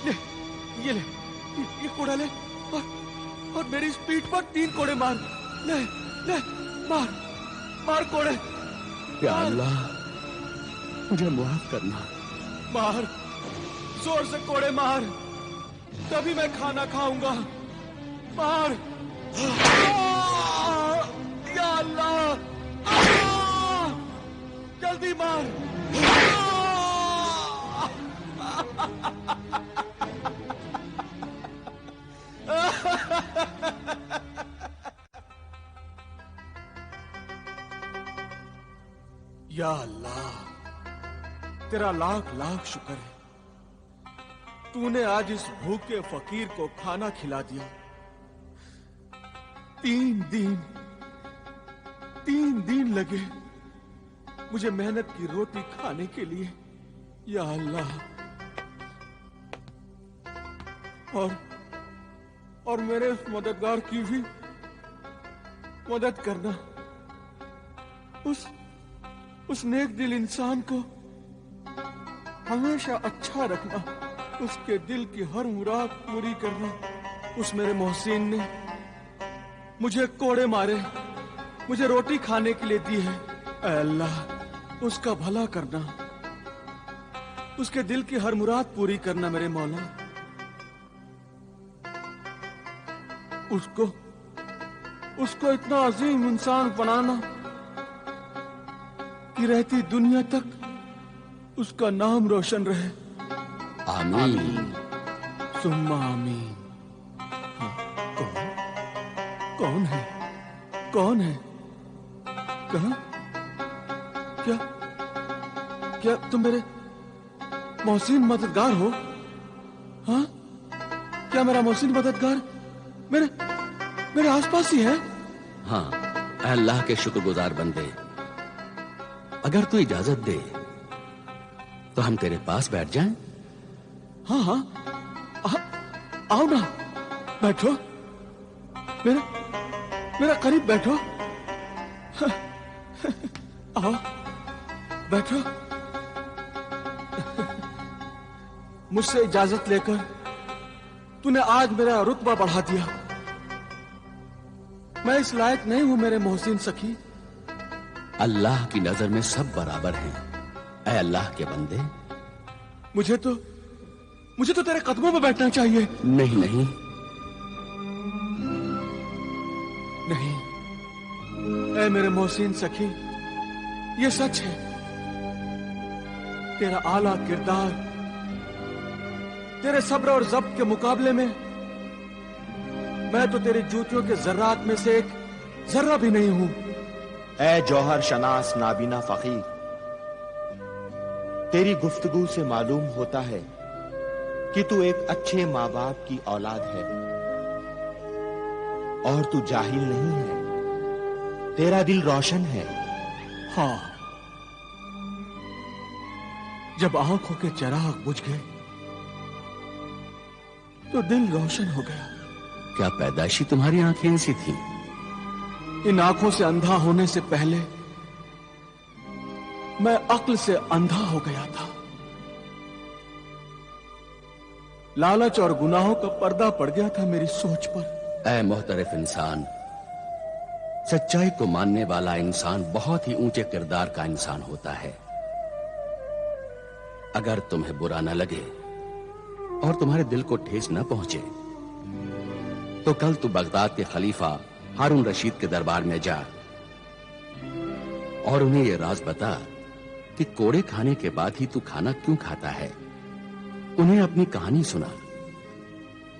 ये ले, ये कोड़ा ले और मेरी इस पीठ पर 3 कोड़े मार। ले ले, मार मार कोड़े। या अल्लाह, मुझे माफ करना। मार, जोर से कोड़े मार, तभी मैं खाना खाऊंगा। मार। या अल्लाह, जल्दी मार। या अल्लाह, तेरा लाख लाख शुक्र है, तूने आज इस भूखे फकीर को खाना खिला दिया। 3 दिन लगे मुझे मेहनत की रोटी खाने के लिए। या अल्लाह, और मेरे उस मददगार की भी मदद करना। उस नेक दिल इंसान को हमेशा अच्छा रखना, उसके दिल की हर मुराद पूरी करना। उस मेरे मोहसिन ने मुझे कोड़े मारे, मुझे रोटी खाने के लिए दी है। ऐ अल्लाह, उसका भला करना, उसके दिल की हर मुराद पूरी करना मेरे मौला। उसको इतना अजीम इंसान बनाना कि रहती दुनिया तक उसका नाम रोशन रहे। आमीन सुम्मा आमीन। हाँ, कौन है? कहाँ? क्या तुम मेरे मोहसिन मददगार हो? हाँ, क्या मेरा मोहसिन मददगार मेरे आसपास ही है? हाँ, अल्लाह के शुक्रगुजार बंदे, अगर तू इजाजत दे तो हम तेरे पास बैठ जाएं? हाँ, आओ ना, बैठो, मेरा करीब बैठो। आओ, बैठो। मुझसे इजाजत लेकर तूने आज मेरा रुतबा बढ़ा दिया। मैं इस लायक नहीं हूं मेरे मोहसिन सखी। अल्लाह की नजर में सब बराबर हैं। ऐ अल्लाह के बंदे, मुझे तो तेरे कदमों में बैठना चाहिए। नहीं, ऐ मेरे मोहसिन सखी, ये सच है। तेरा आला किरदार, तेरे सब्र और ज़ब्त के मुकाबले में मैं तो तेरी जूतियों के जर्रात में से एक जर्रा भी नहीं हूं। ऐ जौहर शनास नाबीना फकीर, तेरी गुफ्तगू से मालूम होता है कि तू एक अच्छे माँ बाप की औलाद है और तू जाहिल नहीं है, तेरा दिल रोशन है। हाँ, जब आंखों के चिराग बुझ गए तो दिल रोशन हो गया। क्या पैदाइशी तुम्हारी आंखें ऐसी थी? इन आंखों से अंधा होने से पहले मैं अक्ल से अंधा हो गया था। लालच और गुनाहों का पर्दा पड़ गया था मेरी सोच पर। ऐ मोहतरफ इंसान, सच्चाई को मानने वाला इंसान बहुत ही ऊंचे किरदार का इंसान होता है। अगर तुम्हें बुरा न लगे और तुम्हारे दिल को ठेस न पहुंचे तो कल तू बगदाद के खलीफा हारून रशीद के दरबार में जा और उन्हें यह राज बता कि कोड़े खाने के बाद ही तू खाना क्यों खाता है। उन्हें अपनी कहानी सुना।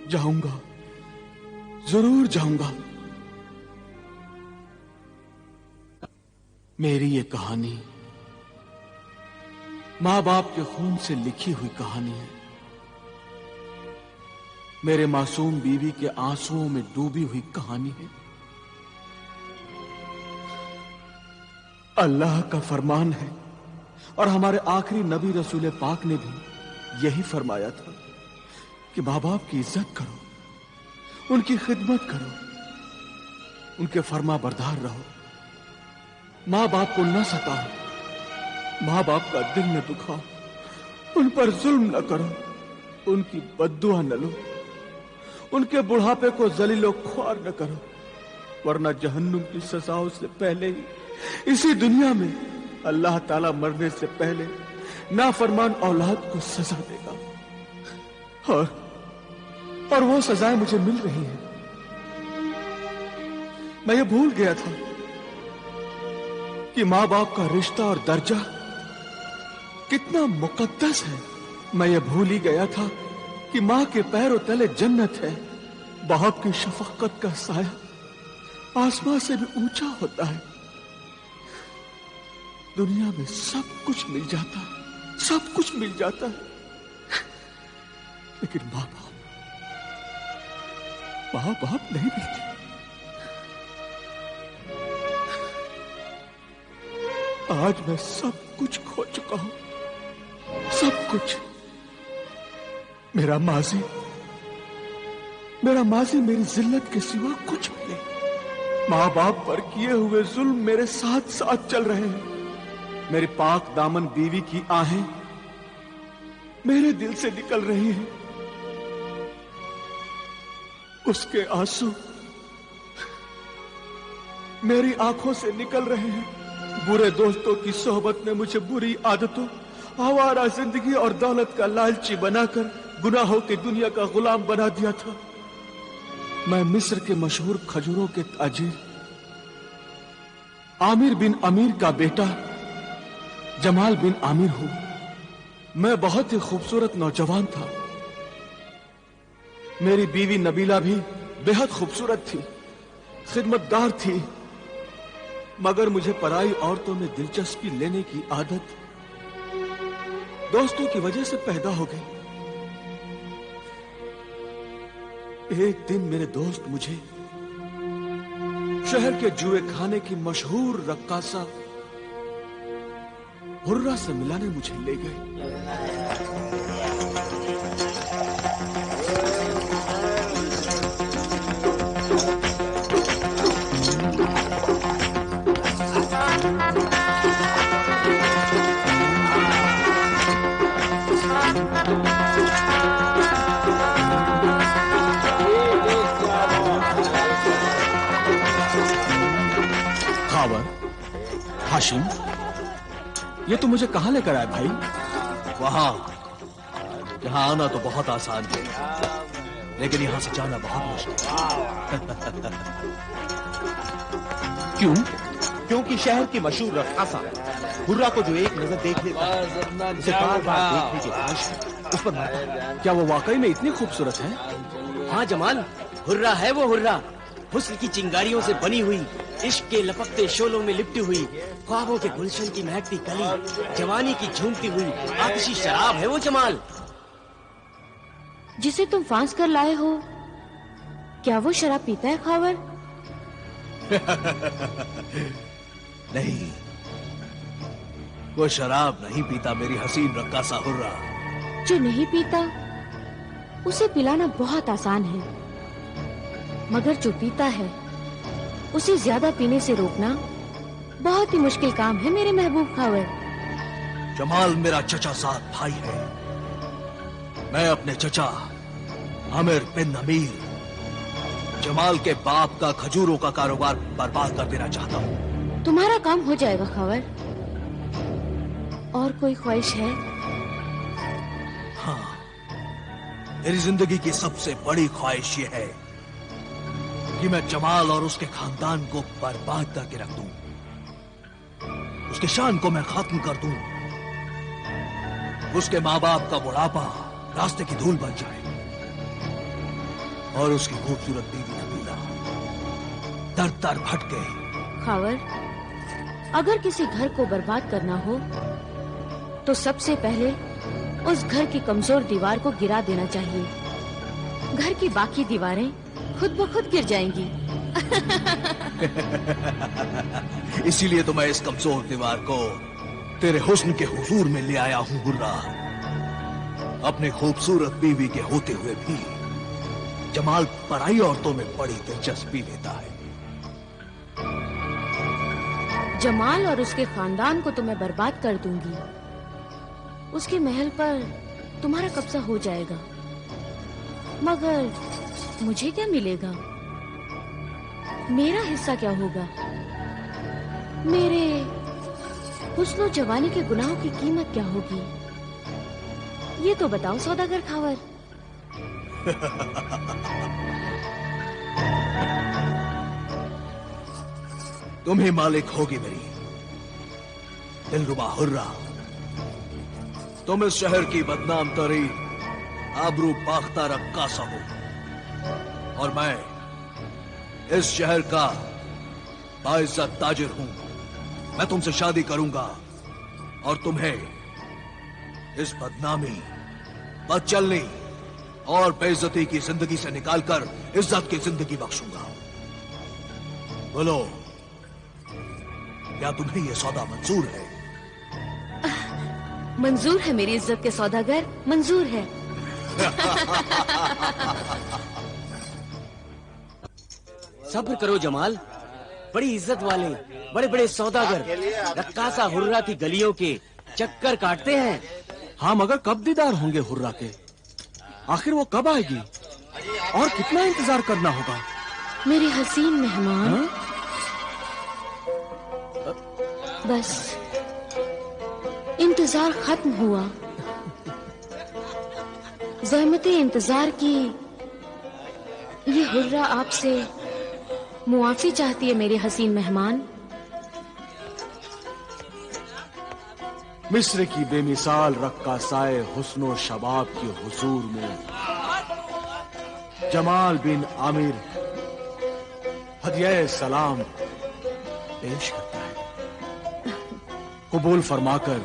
जाऊंगा, जरूर जाऊंगा। मेरी ये कहानी माँ बाप के खून से लिखी हुई कहानी है। मेरे मासूम बीवी के आंसुओं में डूबी हुई कहानी है। अल्लाह का फरमान है और हमारे आखिरी नबी रसूल पाक ने भी यही फरमाया था कि माँ बाप की इज्जत करो, उनकी खिदमत करो, उनके फरमा बरदार रहो, माँ बाप को न सताओ, माँ बाप का दिल न दुखाओ, उन पर जुल्म न करो, उनकी बद्दुआ न लो, उनके बुढ़ापे को जलीलो ख्वार न करो, वरना जहन्नुम की सजाओं से पहले ही इसी दुनिया में अल्लाह ताला मरने से पहले नाफरमान औलाद को सजा देगा। और वो सजाएं मुझे मिल रही हैं। मैं ये भूल गया था कि मां बाप का रिश्ता और दर्जा कितना मुकद्दस है। मैं ये भूल ही गया था कि मां के पैरों तले जन्नत है। बाप की शफकत का साया आसमां से भी ऊंचा होता है। दुनिया में सब कुछ मिल जाता है, सब कुछ मिल जाता है, लेकिन मां बाप नहीं मिलते। आज मैं सब कुछ खो चुका हूं, सब कुछ। मेरा माजी मेरी जिल्लत के सिवा कुछ भी नहीं। मां बाप पर किए हुए जुल्म मेरे साथ साथ चल रहे हैं। मेरी पाक दामन बीवी की आहें मेरे दिल से निकल रही हैं। उसके आंसू मेरी आंखों से निकल रहे हैं। बुरे दोस्तों की सोहबत ने मुझे बुरी आदतों, आवारा जिंदगी और दौलत का लालची बनाकर गुनाहों की दुनिया का गुलाम बना दिया था। मैं मिस्र के मशहूर खजूरों के ताजिर आमिर बिन अमीर का बेटा जमाल बिन आमिर हूं। मैं बहुत ही खूबसूरत नौजवान था। मेरी बीवी नबीला भी बेहद खूबसूरत थी, खिदमतगार थी, मगर मुझे पराई औरतों में दिलचस्पी लेने की आदत दोस्तों की वजह से पैदा हो गई। एक दिन मेरे दोस्त मुझे शहर के जुए खाने की मशहूर रक्कासा हुर्रा से मिलाने मुझे ले गए। हाशिम, ये तो मुझे कहां लेकर आए भाई? वहां यहां आना तो बहुत आसान है, लेकिन यहां से जाना बहुत मुश्किल। क्यों? क्योंकि शहर की मशहूर रक्कासा हुर्रा को जो एक नजर देख लेता है, उसे बार बार देखने की ख्वाहिश उस पर मरता है। क्या वो वाकई में इतनी खूबसूरत है? हाँ जमाल, हुर्रा है वो हुर्रा। हुस्न की चिंगारियों से बनी हुई, इश्क के लपकते शोलों में लिपटी हुई, ख्वाबों के गुलशन की महकती कली, जवानी की झूमती हुई आतिशी शराब है वो जमाल। जिसे तुम फांस कर लाए हो, क्या वो शराब पीता है खावर? नहीं, वो शराब नहीं पीता मेरी हसीन रक्कासा हुर्रा। जो नहीं पीता उसे पिलाना बहुत आसान है, मगर जो पीता है उसे ज्यादा पीने से रोकना बहुत ही मुश्किल काम है मेरे महबूब खावर। जमाल मेरा चचा साथ भाई है। मैं अपने चचा आमिर बिन अमीर जमाल के बाप का खजूरों का कारोबार बर्बाद कर देना चाहता हूँ। तुम्हारा काम हो जाएगा खावर। और कोई ख्वाहिश है? हाँ, मेरी जिंदगी की सबसे बड़ी ख्वाहिश ये है कि मैं जमाल और उसके खानदान को बर्बाद करके रख दूं, उसके शान को मैं खत्म कर दूं, उसके माँ बाप का बुढ़ापा रास्ते की धूल बन जाए और उसकी खूबसूरत बीवी नबीला दर दर भटके। खावर, अगर किसी घर को बर्बाद करना हो तो सबसे पहले उस घर की कमजोर दीवार को गिरा देना चाहिए। घर की बाकी दीवारें खुद ब खुद गिर जाएंगी। इसीलिए तो मैं इस कमजोर दीवार को तेरे हुस्न के हुजूर में ले आया हूं हुर्रा। अपने खूबसूरत बीवी के होते हुए भी जमाल पराई औरतों में बड़ी दिलचस्पी लेता है। जमाल और उसके खानदान को तो मैं बर्बाद कर दूंगी, उसके महल पर तुम्हारा कब्जा हो जाएगा। मगर मुझे क्या मिलेगा? मेरा हिस्सा क्या होगा? मेरे हुस्न जवानी के गुनाहों की कीमत क्या होगी? ये तो बताओ सौदागर खावर। तुम ही मालिक होगी मेरी दिलरुबा हुर्रा। तुम इस शहर की बदनाम तरीन आबरू बाख्ता रक्कासा हो और मैं इस शहर का बाइज्जत ताजिर हूं। मैं तुमसे शादी करूंगा और तुम्हें इस बदनामी, बदचलनी और बेइज्जती की जिंदगी से निकालकर इज्जत की जिंदगी बख्शूंगा। बोलो, क्या तुम्हें यह सौदा मंजूर है? मंजूर है मेरी इज्जत के सौदागर, मंजूर है। सब्र करो जमाल। बड़ी इज्जत वाले बड़े बड़े सौदागर रक्कासा हुर्रा की गलियों के चक्कर काटते हैं। हाँ, मगर कब दीदार होंगे हुर्रा के? आखिर वो कब आएगी और कितना इंतजार करना होगा? मेरे हसीन मेहमान, बस इंतजार खत्म हुआ। ज़हमते इंतजार की ये हुर्रा आपसे मुआफी चाहती है मेरे हसीन मेहमान। मिस्र की बेमिसाल रक्कासाए हुस्नो शबाब के हुजूर में जमाल बिन आमिर हदिया सलाम पेश करता है। कबूल फरमाकर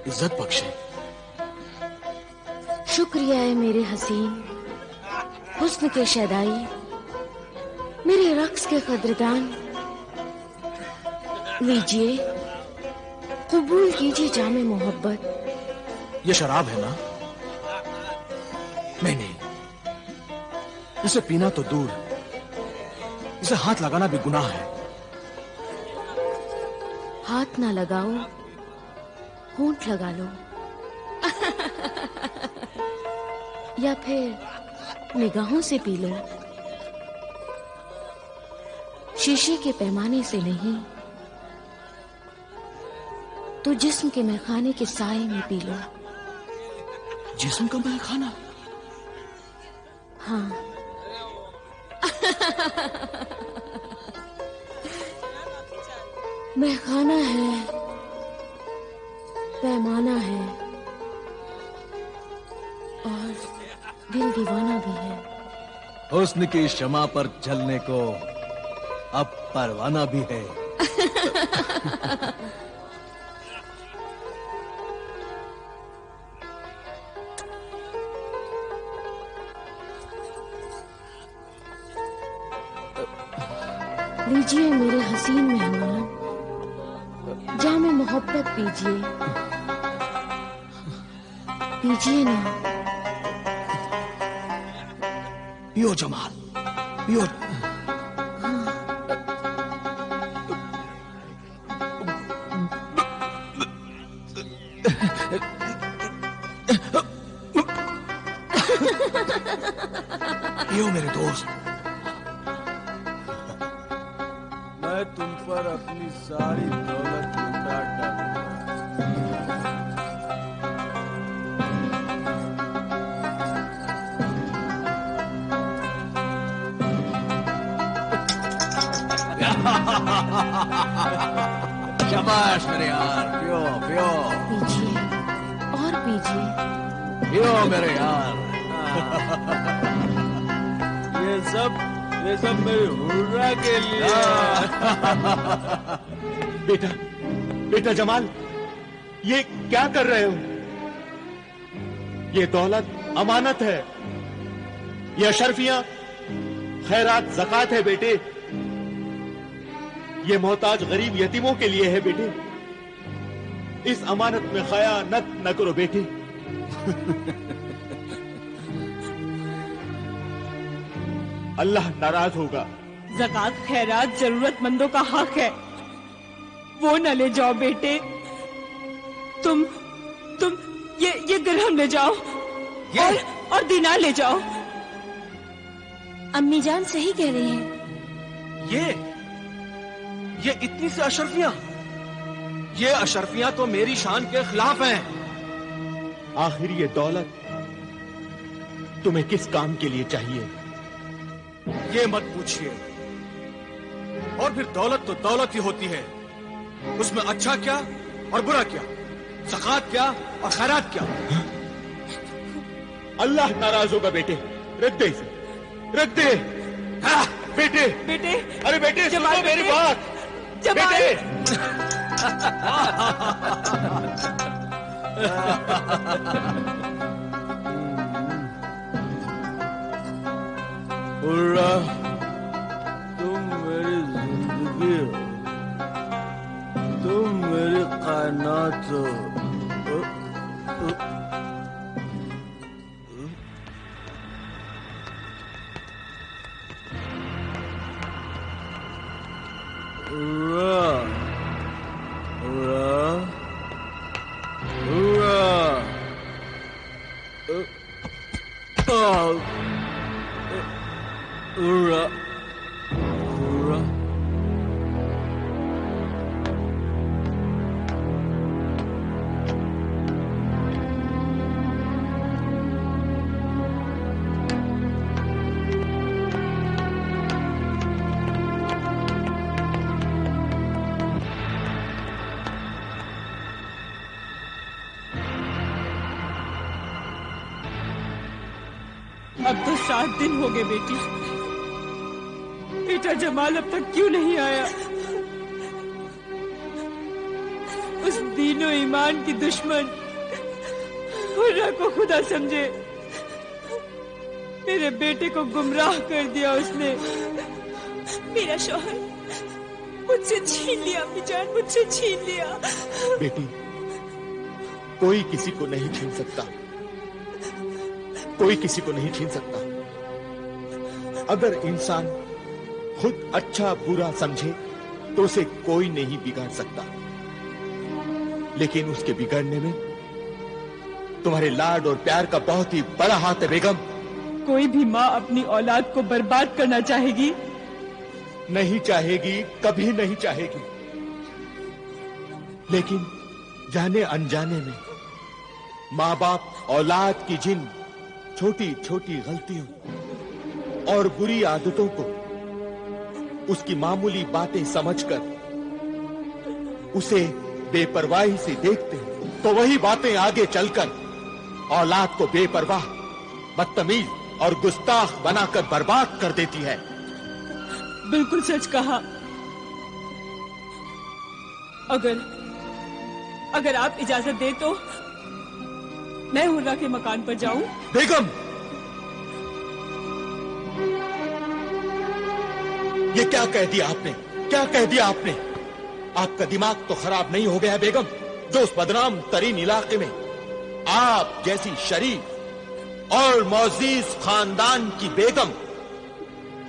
इज्जत बख्शे। शुक्रिया है मेरे हसीन हुस्न के शैदाई, मेरे रक्स के कदरदान। लीजिए, कबूल कीजिए जामे मोहब्बत। ये शराब है ना? नहीं नहीं, इसे पीना तो दूर, इसे हाथ लगाना भी गुनाह है। हाथ ना लगाओ, होंठ लगा लो। या फिर निगाहों से पी लो। शीशे के पैमाने से नहीं, तो जिस्म के मैखाने के साए में पी लो। जिस्म का मैखाना? हाँ। मैखाना है, पैमाना है और दिल दीवाना भी है। हुस्न की शमा पर जलने को अब परवाना भी है। लीजिए मेरे हसीन मेहमान, जामे मोहब्बत पीजिए। पीजिए ना। पियो जमाल, पियो। पियो मेरे दोस्त। मैं तुम पर अपनी सारी दौलत लुटा डालूंगा। शाबाश मेरे यार, पियो पियो पीजिए और पीजिए। पियो मेरे यार। ये सब मेरे हुर्रा के लिए। बेटा, बेटा जमाल, ये क्या कर रहे हो? ये दौलत अमानत है, ये अशरफियां खैरात ज़कात है बेटे। ये मोहताज गरीब यतीमों के लिए है बेटे। इस अमानत में खयानत न करो बेटे। अल्लाह नाराज होगा। ज़कात खैरात जरूरतमंदों का हक है, वो न ले जाओ बेटे। तुम ये दिरहम ले जाओ और दिनार ले जाओ। अम्मी जान सही कह रही हैं। ये इतनी सी अशरफियां, ये अशरफियां तो मेरी शान के खिलाफ हैं। आखिर ये दौलत तुम्हें किस काम के लिए चाहिए? ये मत पूछिए। और फिर दौलत तो दौलत ही होती है, उसमें अच्छा क्या और बुरा क्या, ज़कात क्या और खैरात क्या। अल्लाह नाराज होगा बेटे, रख दे इसे, रख दे। हाँ, बेटे बेटे, अरे बेटे जमाल सुनो मेरी बेटे, बात जमाल। बेटे। हुर्रा, तुम मेरी जिंदगी हो, तुम मेरी कायनात हो। Hurrah, hurrah, hurrah, hurrah, hurrah. अब तो 7 दिन हो गए बेटी। बेटा जमाल अब तक क्यों नहीं आया? उस दीनो ईमान की दुश्मन हुर्रा को खुदा समझे मेरे बेटे को गुमराह कर दिया उसने। मेरा शौहर मुझसे छीन लिया अम्मी जान, मुझसे छीन लिया। बेटी, कोई किसी को नहीं छीन सकता, कोई किसी को नहीं छीन सकता। अगर इंसान खुद अच्छा बुरा समझे तो उसे कोई नहीं बिगाड़ सकता, लेकिन उसके बिगड़ने में तुम्हारे लाड और प्यार का बहुत ही बड़ा हाथ है बेगम। कोई भी माँ अपनी औलाद को बर्बाद करना चाहेगी? नहीं चाहेगी, कभी नहीं चाहेगी, लेकिन जाने अनजाने में माँ बाप औलाद की जिन छोटी छोटी गलतियों और बुरी आदतों को उसकी मामूली बातें समझकर उसे बेपरवाही से देखते हैं, तो वही बातें आगे चलकर औलाद को बेपरवाह, बदतमीज और गुस्ताख बनाकर बर्बाद कर देती है। बिल्कुल सच कहा। अगर आप इजाजत दे तो मैं हुर्रा के मकान पर जाऊं? बेगम, ये क्या कह दिया आपने, क्या कह दिया आपने? आपका दिमाग तो खराब नहीं हो गया है बेगम, जो उस बदनाम तरीन इलाके में आप जैसी शरीफ और मोअज़्ज़िज़ खानदान की बेगम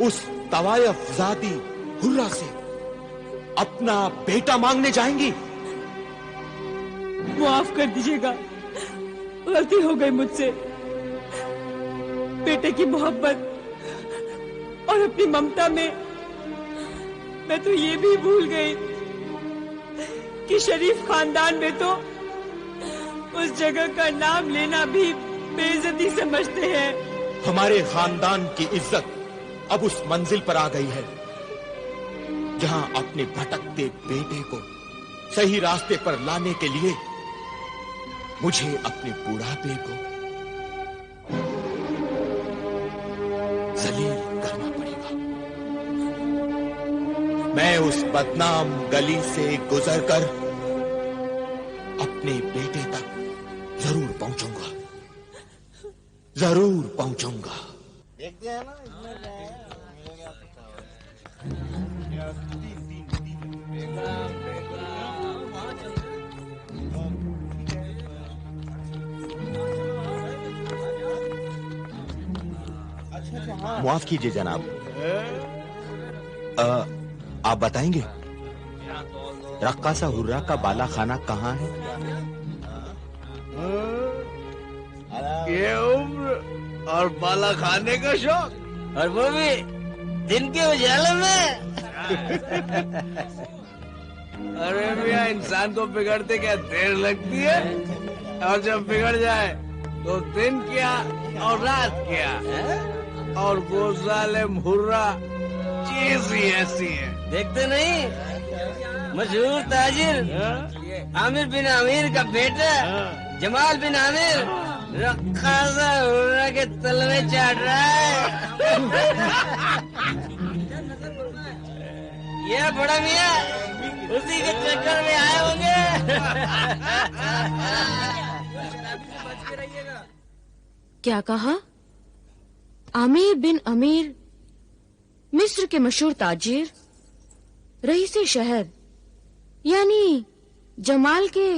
उस तवायफ ज़ादी हुर्रा से अपना बेटा मांगने जाएंगी? माफ कर दीजिएगा, गलती हो गई मुझसे। बेटे की मोहब्बत और अपनी ममता में मैं तो ये भी भूल गई कि शरीफ खानदान में तो उस जगह का नाम लेना भी बेइज्जती समझते हैं। हमारे खानदान की इज्जत अब उस मंजिल पर आ गई है जहां अपने भटकते बेटे को सही रास्ते पर लाने के लिए मुझे अपने बुढ़ापे को जलील करना पड़ेगा। मैं उस बदनाम गली से गुजरकर अपने बेटे तक जरूर पहुंचूंगा, जरूर पहुंचूंगा। देखते हैं ना माफ कीजिए जनाब, आप बताएंगे रक्कासा हुर्रा का बाला खाना कहाँ है? ये उम्र और बाला खाने का शौक, और वो भी दिन के उजाले में। अरे भैया, इंसान को बिगड़ते क्या देर लगती है, और जब बिगड़ जाए तो दिन क्या और रात क्या। और वो जालिम हुर्रा चीज ही ऐसी है। देखते नहीं, मशहूर ताजिर आमिर बिन आमिर का बेटा जमाल बिन आमिर रक्कासा हुर्रा के तलवे चाट रहा है। ये बड़ा मियाँ उसी के चक्कर में आए होंगे। क्या कहा? आमिर बिन अमीर, मिस्र के मशहूर ताजिर, रईसे शहर, यानी जमाल के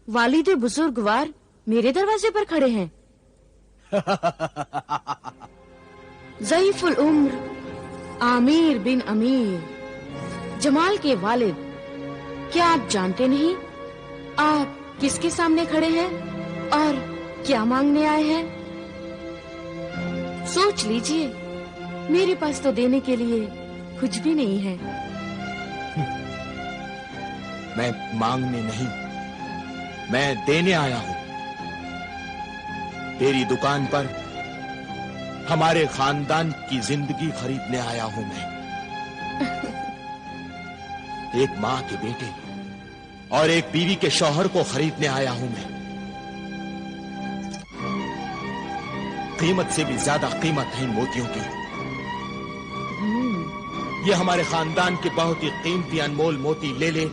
वालिदे बुजुर्गवार मेरे दरवाजे पर खड़े हैं। ज़ईफुल उम्र आमिर बिन अमीर, जमाल के वालिद। क्या आप जानते नहीं आप किसके सामने खड़े हैं और क्या मांगने आए हैं? सोच लीजिए, मेरे पास तो देने के लिए कुछ भी नहीं है। मैं मांगने नहीं, मैं देने आया हूं। तेरी दुकान पर हमारे खानदान की जिंदगी खरीदने आया हूं मैं। एक माँ के बेटे और एक बीवी के शौहर को खरीदने आया हूं मैं। कीमत से भी ज्यादा कीमत है इन मोतियों की। ये हमारे खानदान के बहुत ही कीमती अनमोल मोती ले ले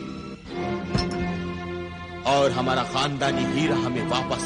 और हमारा खानदानी हीरा हमें वापस